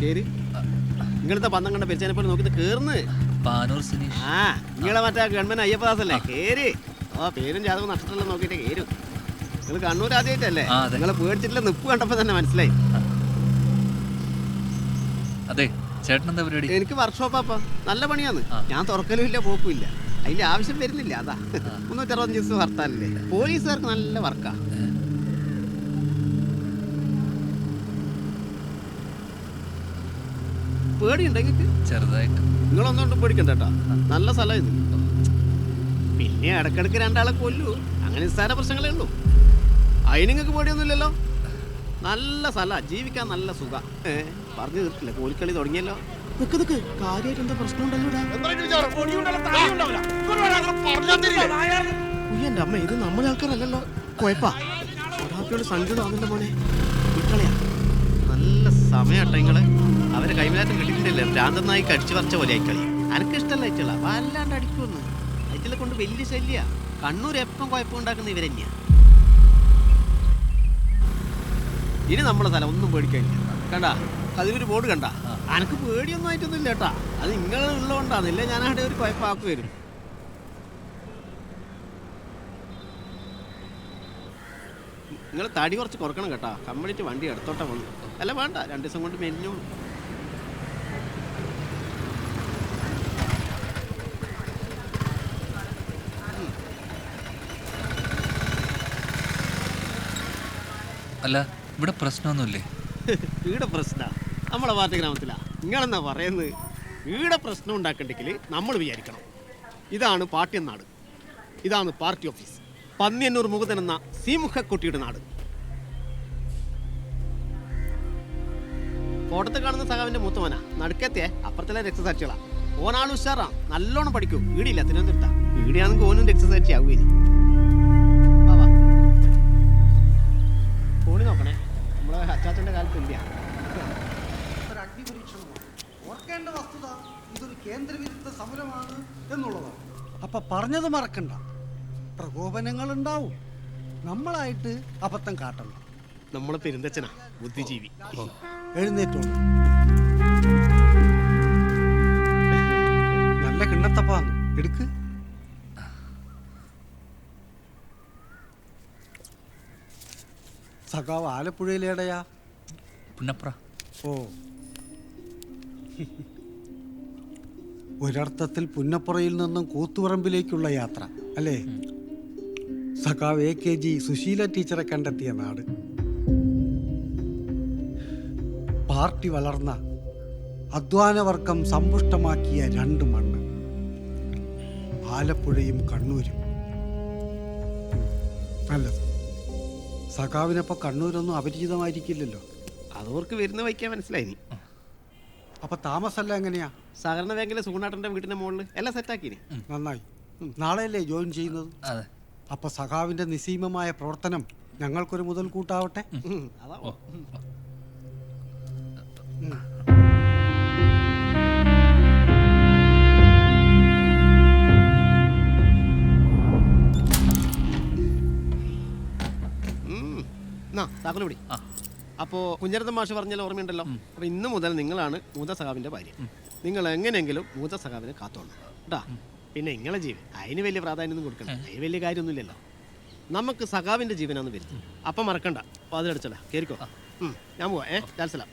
കേറി നിങ്ങളത്തെ പന്തം കണ്ട പെരിച്ചാനെ പോലെ നോക്കിട്ട് കേറുന്ന്. ആ നിങ്ങളെ മറ്റേ ഗവൺമെന്റ് അയ്യപ്പദാസ് അല്ലേ? കേറി. ഓ പേരും ജാതകം നഷ്ടമല്ലോ നോക്കിട്ട് കേരും. നിങ്ങൾ കണ്ണൂർ ആദ്യമായിട്ടല്ലേ? നിങ്ങളെ പേടിച്ചിട്ടുള്ള നിപ്പ് കണ്ടപ്പോ തന്നെ മനസ്സിലായി. അതെ ചേട്ടനെന്താ പരിപാടി? എനിക്ക് വർക്ക്ഷോപ്പാ, നല്ല പണിയാന്ന്. ഞാൻ തുറക്കലും ഇല്ല പോക്കും ഇല്ല, അതിന്റെ ആവശ്യം വരുന്നില്ല. അതാ 365 ദിവസം ഹർത്താലല്ലേ. പോലീസുകാർക്ക് നല്ല വർക്കാ. പേടിയുണ്ടെങ്കിൽ ചെറുതായിട്ട്. നിങ്ങളൊന്നുകൊണ്ട് പേടിക്കണ്ട കേട്ടോ, നല്ല സ്ഥലം ഇത്. പിന്നെ ഇടക്കിടക്ക് രണ്ടാളെ കൊല്ലൂ, അങ്ങനെ നിസ്സാര പ്രശ്നങ്ങളേ ഉള്ളൂ. അതിന് നിങ്ങൾക്ക് പേടിയൊന്നുമില്ലല്ലോ. നല്ല സ്ഥലം, ജീവിക്കാൻ നല്ല സുഖ. പറഞ്ഞു തീർക്കില്ല, കോലിക്കളി തുടങ്ങിയല്ലോ. നിക്ക് കാര്യമായിട്ട് എന്താ പ്രശ്നം ഉണ്ടല്ലോ? എന്റെ അമ്മ, ഇത് നമ്മളെ ആൾക്കാരല്ലല്ലോ. കുഴപ്പാ ഒരാൾക്കോട് സങ്കടമാണെന്റെ മോനെ. വിട്ടളയാ നല്ല സമയട്ടോ നിങ്ങള്. അവരെ കൈമാറ്റം കിട്ടിയിട്ടില്ലേ? ഭ്രാന്തനായി കടിച്ചു പറിച്ച പോലെ ആയിക്കളി. എനിക്കിഷ്ടല്ല അയച്ചുള്ള വല്ലാണ്ട് അടിക്കുമെന്ന്. അയറ്റിലെ കൊണ്ട് വലിയ ശല്യ. കണ്ണൂർ എപ്പം കുഴപ്പമുണ്ടാക്കുന്ന ഇവരെന്നെയാ. ഇനി നമ്മളെ സ്ഥലം ഒന്നും പേടിക്കാനില്ല. കണ്ടാ അതിലൊരു ബോർഡ് കണ്ടാ? എനിക്ക് പേടിയൊന്നും ആയിട്ടൊന്നും ഇല്ല കേട്ടാ. അത് നിങ്ങൾ ഉള്ളതുകൊണ്ടാണ്. ഇല്ലേ ഞാൻ അവിടെ ഒരു കുഴപ്പമാക്കി വരും. നിങ്ങൾ തടി കുറച്ച് കുറക്കണം കേട്ടാ. കംപ്ലീറ്റ് വണ്ടി എടുത്തോട്ടെ വന്നു. അല്ല വേണ്ട, 2 ദിവസം കൊണ്ട് മെലിഞ്ഞോളൂ. അല്ല ഇവിടെ പ്രശ്നമൊന്നുമില്ലേ? ഇവിടെ പ്രശ്ന നമ്മളെ പാർട്ടി ഗ്രാമത്തിലാ. നിങ്ങളെന്നാ പറയുന്നത്? ഇവിടെ പ്രശ്നം ഉണ്ടാക്കണ്ടെങ്കിൽ നമ്മൾ വിചാരിക്കണം. ഇതാണ് പാർട്ടി നാട്, ഇതാണ് പാർട്ടി ഓഫീസ്. പന്നിയന്നൂർ മുകുന്ദൻ എന്ന സീമുഖക്കുട്ടിയുടെ നാട്. ഫോട്ടത്തിൽ കാണുന്ന സഖാവിന്റെ മൂത്തവനാ. നടുക്കത്തെ അപ്പുറത്തിലെ രക്തസാക്ഷികളാ. ഓനാൾ ഉഷാറാ, നല്ലോണം പഠിക്കും. വീടില്ല തിരുവനന്തപുരത്താ. വീടിയാണെങ്കിൽ ഓനും രക്തസാക്ഷി ആവുകയും. ഫോണി നോക്കണേ, നമ്മളെ അച്ചാച്ചന്റെ കാലത്ത് ഇല്ല. ഓർക്കേണ്ട വസ്തുത ഇതൊരു കേന്ദ്രവിരുദ്ധ സമരമാണ് എന്നുള്ളതാണ്. അപ്പൊ പറഞ്ഞത് മറക്കണ്ട. പ്രകോപനങ്ങൾ ഉണ്ടാവും, നമ്മളായിട്ട് അബദ്ധം കാട്ടണം. നമ്മളെ പെരുന്തച്ഛനാ, ബുദ്ധിജീവി. എഴുന്നേറ്റോളൂ. നല്ല കിണ്ണത്തപ്പാന്ന് എടുക്ക്. സഖാവ് ആലപ്പുഴയിലേടയാ? പുന്നപ്ര. ഓ, ഒരർത്ഥത്തിൽ പുന്നപ്പുറയിൽ നിന്നും കൂത്തുപറമ്പിലേക്കുള്ള യാത്ര അല്ലേ? സഖാവ് AKG സുശീല ടീച്ചറെ കണ്ടെത്തിയ നാട്. പാർട്ടി വളർന്ന അധ്വാനവർഗം സമ്പുഷ്ടമാക്കിയ 2 മണ്ണ്, ആലപ്പുഴയും കണ്ണൂരും. നല്ലത്. സഖാവിനപ്പോൾ കണ്ണൂരൊന്നും അപരിചിതമായിരിക്കില്ലല്ലോ. അതോർക്ക് വരുന്ന വയ്ക്കാൻ മനസ്സിലായി. അപ്പൊ താമസമല്ല എങ്ങനെയാ? സഹകരണ ബാങ്കിലെ സുഗുണാട്ടന്റെ വീട്ടിന്റെ മുകളിൽ എല്ലാം സെറ്റാക്കിനി. നന്നായി. നാളെയല്ലേ ജോയിൻ ചെയ്യുന്നത്? അപ്പൊ സഖാവിന്റെ നിസ്സീമമായ പ്രവർത്തനം ഞങ്ങൾക്കൊരു മുതൽക്കൂട്ടാവട്ടെ. താക്കോലുപിടി. അപ്പോ കുഞ്ഞരത്തൻ മാഷ് പറഞ്ഞാൽ ഓർമ്മയുണ്ടല്ലോ. അപ്പൊ ഇന്ന് മുതൽ നിങ്ങളാണ് മൂത്ത സഖാവിന്റെ ഭാര്യ. നിങ്ങൾ എങ്ങനെയെങ്കിലും മൂത്ത സഖാവിനെ കാത്തോണം കേട്ടാ. പിന്നെ നിങ്ങളെ ജീവൻ അതിന് വലിയ പ്രാധാന്യം കൊടുക്കണം. അതിന് വലിയ കാര്യമൊന്നുമില്ലല്ലോ. നമുക്ക് സഖാവിന്റെ ജീവനാന്ന് വരുന്നത്. അപ്പം മറക്കണ്ട. അപ്പൊ അതിലടിച്ചല്ല കേറിക്കോ. ഞാൻ പോവാ. ജാൽസലാം.